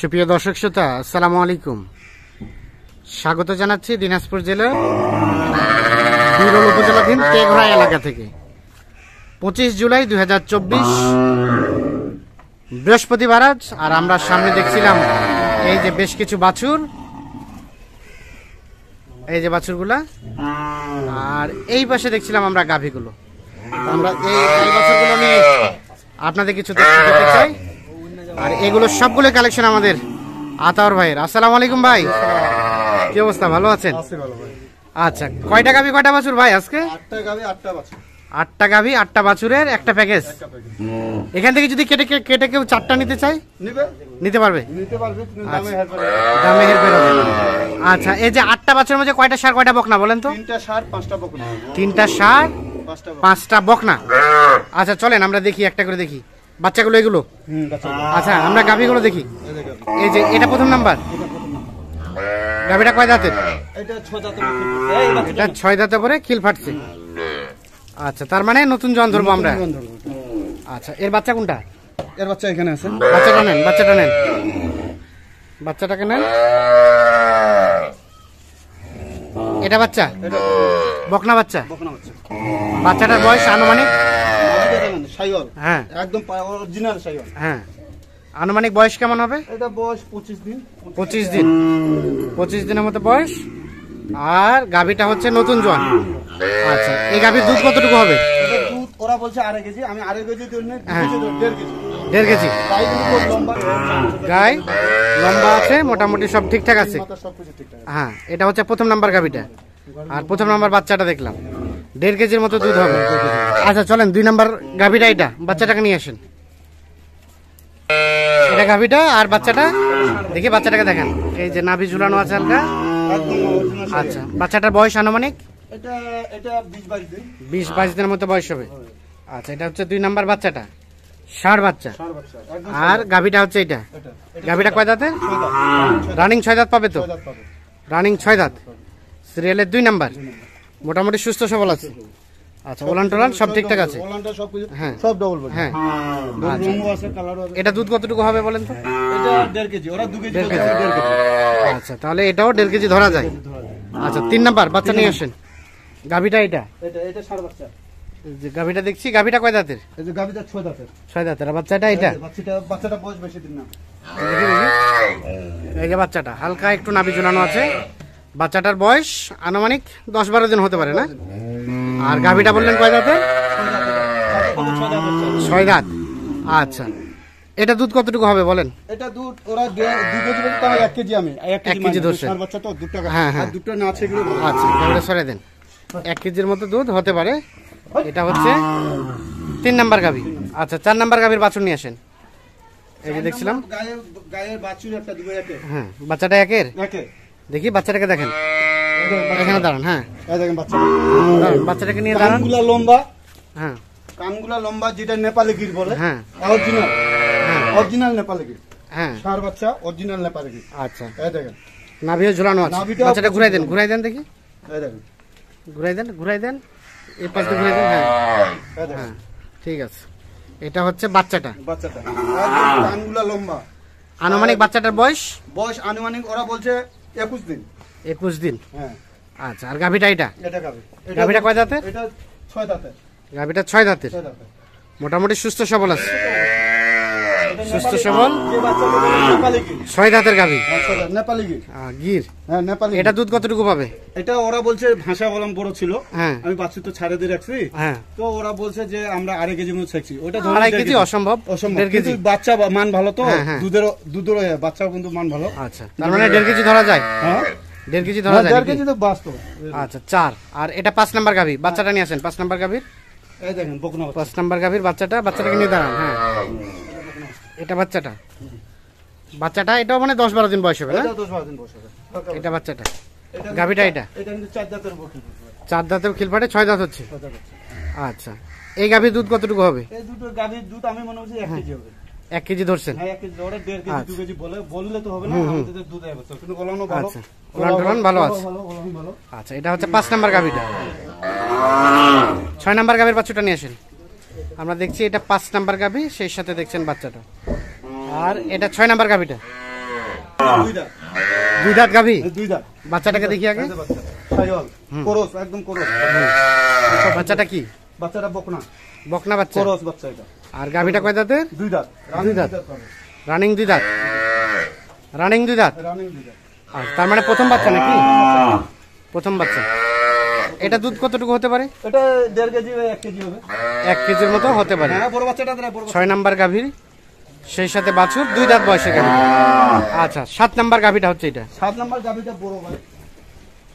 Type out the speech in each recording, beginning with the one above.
সুপ্রিয় দর্শক শ্রোতা, আসসালামু আলাইকুম। স্বাগত জানাচ্ছি দিনাজপুর জেলার বিরল উপজেলাধীন তেঘরা এলাকা থেকে। 25 জুলাই 2024 বৃহস্পতিবার আজ। আর আমরা সামনে দেখছিলাম এই যে বেশ কিছু বাছুর, এই যে বাছুরগুলা, আর এই পাশে দেখছিলাম আমরা গাভীগুলো। আমরা এই বাছুরগুলো নিয়ে আপনাদের কিছু দেখতে চাই। আর এগুলো সবগুলো কালেকশন আমাদের আতাউর ভাইয়ের। আসসালামু আলাইকুম ভাই, কি অবস্থা, ভালো আছেন? আচ্ছা, কয়টা গাভী কয়টা বাছুর ভাই আজকে? 8টা গাভী 8টা বাছুর। 8টা গাভী 8টা বাছুরের একটা প্যাকেজ। এখান থেকে যদি কেটে কেউ 4টা নিতে চায় নিতে পারবে? দামে হেরফের হবে। আচ্ছা, এই যে 8টা বাছুরের মধ্যে কয়টা ষাঁড় কয়টা বকনা বলেন তো? 3টা ষাঁড় 5টা বকনা। 3টা ষাঁড় 5টা বকনা। আচ্ছা চলেন আমরা দেখি, একটা করে দেখি বাচ্চাগুলো এগুলো। আচ্ছা আমরা গাভীগুলো দেখি। এই যে এটা প্রথম নাম্বার গাভীটা কয় দাঁতের? এটা 6 দাঁতের। এটা 6 দাঁতে পরে খিল ফাটছে। আচ্ছা, তার মানে নতুন জন ধরবো আমরা। আচ্ছা, এর বাচ্চা কোনটা? এর বাচ্চা এখানে আছে। বাচ্চাটা নেন, বাচ্চাটা নেন, বাচ্চাটাকে নেন। এটা বাচ্চা, বকনা বাচ্চা। বাচ্চাটার বয়স আনুমানিক? হ্যাঁ একদম অরিজিনাল শাইওয়াল। হ্যাঁ, আনুমানিক বয়স কেমন হবে? এটা বয়স 25 দিন। 25 দিন, 25 দিনের মতো বয়স। আর গাভীটা হচ্ছে নতুন জোয়ান। আচ্ছা, এই গাভীর দুধ কতটুকু হবে? এটা দুধ ওরা বলছে 2.5 কেজি, আমি 2.5 কেজি দিই না, 1.5 কেজি। 1.5 কেজি। গাই কিন্তু লম্বা, গাই লম্বা আছে, মোটামুটি সব ঠিকঠাক আছে। সবকিছু ঠিকঠাক আছে। হ্যাঁ, এটা হচ্ছে প্রথম নাম্বার গাভীটা। আর প্রথম নাম্বার বাচ্চাটা দেখলাম 1.5 কেজির মতো দুধ হবে। আচ্ছা চলেন 2 নাম্বার গাভীটা, এটা বাচ্চাটাকে নিয়ে আসেন। এটা গাভীটা আর বাচ্চাটা দেখি, বাচ্চাটাকে দেখেন। এই যে নাভি ঝুলানো আছে হালকা। একদম অরিজিনাল। আচ্ছা, বাচ্চাটার বয়স আনুমানিক? এটা 20-22 দিন। 20-22 দিনের মতো বয়স হবে। আচ্ছা, এটা হচ্ছে 2 নাম্বার বাচ্চাটা, ষাঁড় বাচ্চা। ষাঁড় বাচ্চা একদম। আর গাভীটা হচ্ছে এটা। গাভীটা কয় দাঁতে? 6 দাঁত। রানিং 6 দাঁত পাবে তো? 6 দাঁত পাবে। রানিং 6 দাঁত, সিরিয়ালের 2 নাম্বার, মোটামুটি সুস্থ সবল আছে। আচ্ছা, ওলান টোলান সব ঠিকঠাক আছে? ওলানটা সব কিছু, হ্যাঁ সব ডবল বডি। হ্যাঁ। আচ্ছা, রঙও আছে, কালারও আছে। এটা দুধ কতটুকু হবে বলেন তো? এটা 1.5 কেজি, ওরা 2 কেজি 1.5 বলছে, কেজি। 1.5 কেজি। আচ্ছা, তাহলে এটাও 1.5 কেজি ধরা যায়। আচ্ছা, 3 নাম্বার বাচ্চা নিয়ে আসেন। গাভীটা এটা, এটা ষাঁড় বাচ্চা। যে গাভীটা দেখছি, গাভীটা কয় দাঁতের? এই যে গাভীটা 6 দাঁতের। 6 দাঁতের। আর বাচ্চাটা এটা? বাচ্চাটা বয়স বেশি দিন না। দেখি দেখি, এই যে বাচ্চাটা হালকা একটু নাভি ঝুলানো আছে। বাচ্চাটার বয়স আনুমানিক 10-12 দিন হতে পারে না? আর গাভীটা বললেন কয় দাঁতের? 6 দাঁত। আচ্ছা, এটা দুধ কতটুকু হবে বলেন? এটা দুধ ওরা 2 কেজি বলতে, আমি 1 কেজি, আমি 1 1 কেজি ধরছে। ষাঁড় বাচ্চা তো 2 টাকা। হ্যাঁ, হ্যাঁ। আর দুধটা না আছে এগুলো। আচ্ছা, গাভীটা সরে দেন। 1 কেজির মতো দুধ হতে পারে। এটা হচ্ছে 3 নাম্বার গাভী। আচ্ছা, 4 নাম্বার গাভীর বাছুর নিয়ে আসেন। এই যে দেখছিলাম গায়ের বাছুর একটা দুটো একে। হ্যাঁ, বাচ্চাটা একের। একে দেখি বাচ্চাটাকে দেখেন, এখানে দাঁড়ান। হ্যাঁ এই দেখেন বাচ্চা। দাঁড়ান, বাচ্চাটাকে নিয়ে দাঁড়ান। কানগুলা লম্বা। হ্যাঁ কানগুলা লম্বা, যেটা নেপালি গির বলে। হ্যাঁ অরিজিনাল। হ্যাঁ অরিজিনাল নেপালি গির। হ্যাঁ। ষাঁড় বাচ্চা অরিজিনাল নেপালি গির। আচ্ছা, এই দেখেন নাভিও ঝুলানো আছে। নাভিটাও বাচ্চাটা ঘুরাই দেন, ঘুরাই দেন দেখি, এই দেখেন ঘুরাই দেন, ঘুরাই দেন, এই পাশে ঘুরাই দেন। হ্যাঁ এই দেখেন হ্যাঁ, ঠিক আছে। এটা হচ্ছে বাচ্চাটা, বাচ্চাটা। একদম কানগুলা লম্বা। আনুমানিক বাচ্চাটার বয়স? বয়স আনুমানিক ওরা বলছে 21 দিন। 21 দিন। হ্যাঁ, আচ্ছা, আর গাভীটা এটা? এটা গাভী। গাভীটা কয় দাঁতের? এটা 6 দাঁতের। গাভীটা 6 দাঁতের, 6 দাঁতের। মোটামুটি সুস্থ সবল আছে। এটা সুস্থ নেপালি সবল, যে বাচ্চাগুলো নেপালি গির। 6 দাঁতের গাভী। হ্যাঁ, 6 দাঁত নেপালি গির। গির। হ্যাঁ, নেপালি এটা গির। দুধ কতটুকু পাবে? এটা ওরা বলছে ভাষা বলম বড় ছিল। হ্যাঁ আমি বাচ্চা তো ছাড়ে দিয়ে রাখছি। হ্যাঁ, তো ওরা বলছে যে আমরা 2.5 কেজি মতো ছেকছি। ওটা ধরুন 2.5 1.5 কেজি অসম্ভব, অসম্ভব। 1.5 কেজি। কিন্তু বাচ্চা মান ভালো তো, হ্যাঁ, হ্যাঁ। দুধের বাচ্চাও কিন্তু মান ভালো। আচ্ছা, তার মানে 1.5 কেজি ধরা যায়? হ্যাঁ, 1.5 কেজি ধরা যায় 1.5 নাকি? কেজি তো বাস্তব। আচ্ছা, 4। আর এটা 5 নাম্বার গাভী, বাচ্চাটা নিয়ে আসেন। 5 নাম্বার গাভীর, এই দেখেন বকনা বাচ্চা। 5 নাম্বার গাভীর বাচ্চাটা, বাচ্চাটাকে নিয়ে দাঁড়ান। হ্যাঁ, এটা বাচ্চাটা, বাচ্চাটা এটাও মানে 10-12 দিন বয়স হবে না? এটা 10-12 দিন বয়স হবে। এটা বাচ্চাটা, এটা গাভীটা এটা এটা কিন্তু 4 দাঁতের বকনা। 4 দাঁতেও খিল ফাটে, 6 দাঁত হচ্ছে। আচ্ছা, এই গাভীর দুধ কতটুকু হবে? এই দুটো গাভীর দুধ আমি মনে হচ্ছে 1 কেজি হবে। 1 কেজি ধরছেন? হ্যাঁ, 1 কেজি ওরা 1.5 কেজি 2 কেজি বললে তো হবে না। আমাদের দুধ হবে তো, কিন্তু ওলানো ভালো। আচ্ছা, ওলান টোলান ভালো আছে। ওলানো ভালো। আচ্ছা, এটা হচ্ছে 5 নাম্বার গাভীটা। 6 নাম্বার গাভীর বাচ্চাটা নিয়ে আসেন। আমরা দেখছি এটা 5 নাম্বার গাভী, সেই সাথে দেখছেন বাচ্চাটা। আর এটা 6 নাম্বার গাভীটা। দুই দাঁত। দুই দাঁত গাভী, দুই দাঁত। বাচ্চাটাকে দেখি আগে। এই যে বাচ্চা, শাহিওয়াল, কোরস, একদম কোরস। আচ্ছা, বাচ্চাটা কি? বাচ্চাটা বকনা, বকনা বাচ্চা। কোরস বাচ্চা এটা। আর গাভীটা কয় দাঁতের? দুই দাঁত। দুই দাঁত। পাবে। রানিং দুই দাঁত, রানিং দুই দাঁত। রানিং দুই দাঁত। আর তার মানে প্রথম বাচ্চা নাকি? প্রথম বাচ্চা। এটা দুধ কতটুকু হতে পারে? এটা 1.5 কেজি বা 1 কেজি হবে। 1 কেজির মতো হতে পারে। হ্যাঁ, বড় বাচ্চাটা দেয়, বড় বাচ্চা। 6 নাম্বার গাভীর, সেই সাথে বাছুর, 2 দাঁত বয়সের গাভী। আচ্ছা, 7 নাম্বার গাভীটা হচ্ছে এটা। 7 নাম্বার গাভীটা বড় ভাই।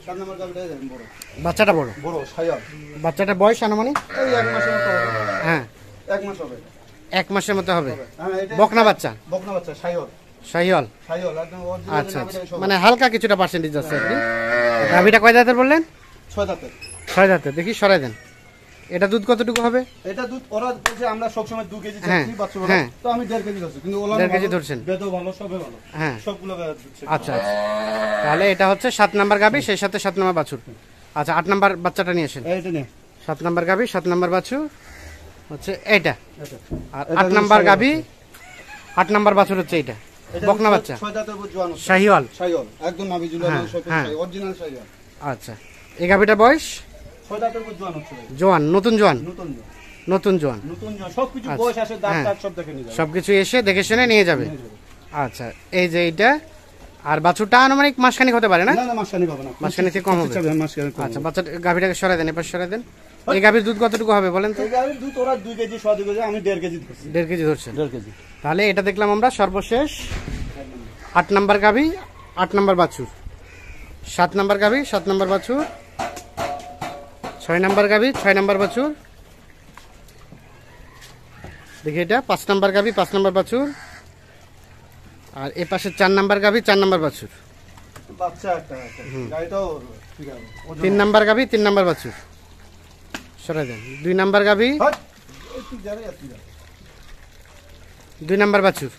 7 নাম্বার গাভীটা বড়। বাচ্চাটা বড়। বড় শাহিওয়াল। বাচ্চাটার বয়স আনুমানিক? এই 1 মাসের মতো হবে। হ্যাঁ, 1 মাস হবে। 1 মাসের মতো হবে। হ্যাঁ, এটা বকনা বাচ্চা, বকনা বাচ্চা, শাহিওয়াল। শাহিওয়াল। শাহিওয়াল একদম অরিজিনাল। আচ্ছা আচ্ছা, মানে হালকা কিছুটা পার্সেন্টেজ আছে আর কি। গাভীটা কয় দাঁতের বললেন? 6 দাঁতের। 6 দাঁতের। দেখি সরাই দেন। এটা দুধ কতটুকু হবে? এটা দুধ ওরা বলছে আমরা সবসময় 2 কেজি হ্যাঁ, চাচ্ছি বাচ্চা হ্যাঁ। তো আমি 1.5 কেজি ধরছি, কিন্তু ওলা 1.5 কেজি ধরছেন। বেদও ভালো, সবে ভালো। হ্যাঁ, সবগুলো দিচ্ছে। আচ্ছা আচ্ছা। তাহলে এটা হচ্ছে 7 নাম্বার গাভী, সেই সাথে 7 নাম্বার বাছুর। আচ্ছা, 8 নাম্বার বাচ্চাটা নিয়ে আসেন। এইটা নে। 7 নাম্বার গাভী, 7 নাম্বার বাছুর হচ্ছে এইটা। এটা। আর এটা 8 নাম্বার গাভী, 8 নাম্বার বাছুর হচ্ছে এইটা। এটা বকনা বাচ্চা, 6 দাঁতের উপর জোয়ান আছে। শাহিওয়াল। শাহিওয়াল একদম নাভি ঝুলানো, হ্যাঁ, সব হ্যাঁ। অরিজিনাল শাহিওয়াল। আচ্ছা, এই গাভীটার বয়স? 6 দাঁতের উপর জোয়ান হচ্ছে ভাই। জোয়ান, নতুন জোয়ান। নতুন জোয়ান। নতুন জোয়ান। নতুন জোয়ান সবকিছু আচ্ছা, বয়স আসে, দাঁত হ্যাঁ। টাত সব দেখে নিয়ে যাবে। সবকিছু এসে দেখে শুনে নিয়ে যাবে। আচ্ছা, এই যে এইটা। আর বাছুরটা আনুমানিক মাসখানিক হতে পারে না? না না, মাসখানেক হবে না। মাসখানেক থেকে কম হবে। মাসখানেক কম। আচ্ছা, বাচ্চা গাভীটাকে সরাই দেন, এবার সরাই দেন। এই গাভীর দুধ কতটুকু হবে বলেন তো? এই গাভীর দুধ ওরা 2 কেজি, 2 কেজি, আমি 1.5 কেজি ধরছি। 1.5 কেজি ধরছেন। 1.5 কেজি। তাহলে এটা দেখলাম আমরা সর্বশেষ 8 নাম্বার গাভী, 8 নাম্বার বাছুর। 7 নাম্বার গাভী, 7 নাম্বার বাছুর। 6 নাম্বার গাভী, 6 নাম্বার বাছুর। দেখি এটা 5 নাম্বার গাভী, 5 নাম্বার বাছুর। আর এ পাশে 4 নাম্বার গাভী, 4 নাম্বার বাছুর। বাচ্চা একটা আছে। গাড়িটাও ঠিক আছে। 3 নাম্বার গাভী, 3 নাম্বার বাছুর। সরাই দেন। 2 নাম্বার গাভী, হট একটু যাবে, একটু যাবে। 2 নাম্বার বাছুর।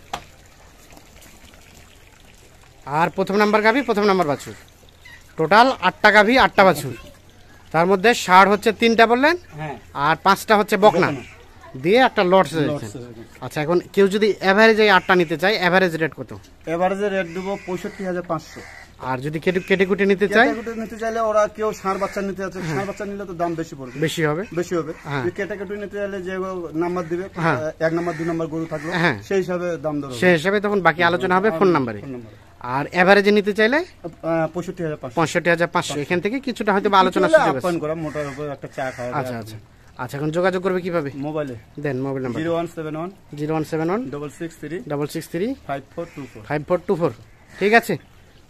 আর প্রথম নাম্বার গাভী, প্রথম নাম্বার বাছুর। টোটাল 8টা গাভী, 8টা বাছুর। তার মধ্যে ষাঁড় হচ্ছে 3টা বললেন, হ্যাঁ। আর 5টা হচ্ছে বকনা দিয়ে একটা লট দিয়েছেন। আচ্ছা, এখন কেউ যদি এভারেজ এই 8টা নিতে চায়, এভারেজ রেট কত? এভারেজে রেট দেবো 65,500। আর যদি কেটে কুটে নিতে চায়? কেটে নিতে চাইলে ওরা কেউ ষাঁড় বাচ্চা নিতে আছে, ষাঁড় বাচ্চা নিলে তো দাম বেশি পড়বে। বেশি হবে। বেশি হবে। হ্যাঁ। কেটে নিতে চাইলে যে নাম্বার দিবে, হ্যাঁ। 1 নাম্বার 2 নাম্বার গরু থাকলো, হ্যাঁ। সেই হিসাবে দাম দর হবে। সেই হিসাবে তখন বাকি আলোচনা হবে ফোন নাম্বারে। ফোন নাম্বারে। আর এভারেজে নিতে চাইলে 65,500। 65,500। এখান থেকে কিছুটা হয়তো বা আলোচনা সুযোগ আছে। আপ্যায়ন করা, মোটার উপর একটা চা খাওয়া। আচ্ছা আচ্ছা আচ্ছা, এখন যোগাযোগ করবে কিভাবে? মোবাইলে দেন মোবাইল নাম্বার। 0171 0171 663 663 5424। 5424। ঠিক আছে,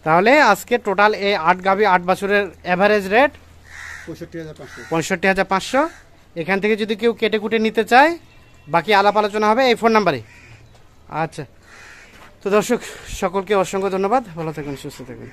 তাহলে আজকে টোটাল এই 8 গাভী 8 বছরের এভারেজ রেট 65,500। 65,500। এখান থেকে যদি কেউ কেটে কুটে নিতে চায়, বাকি আলাপ আলোচনা হবে এই ফোন নাম্বারে। আচ্ছা, তো দর্শক সকলকে অসংখ্য ধন্যবাদ। ভালো থাকুন, সুস্থ থাকুন।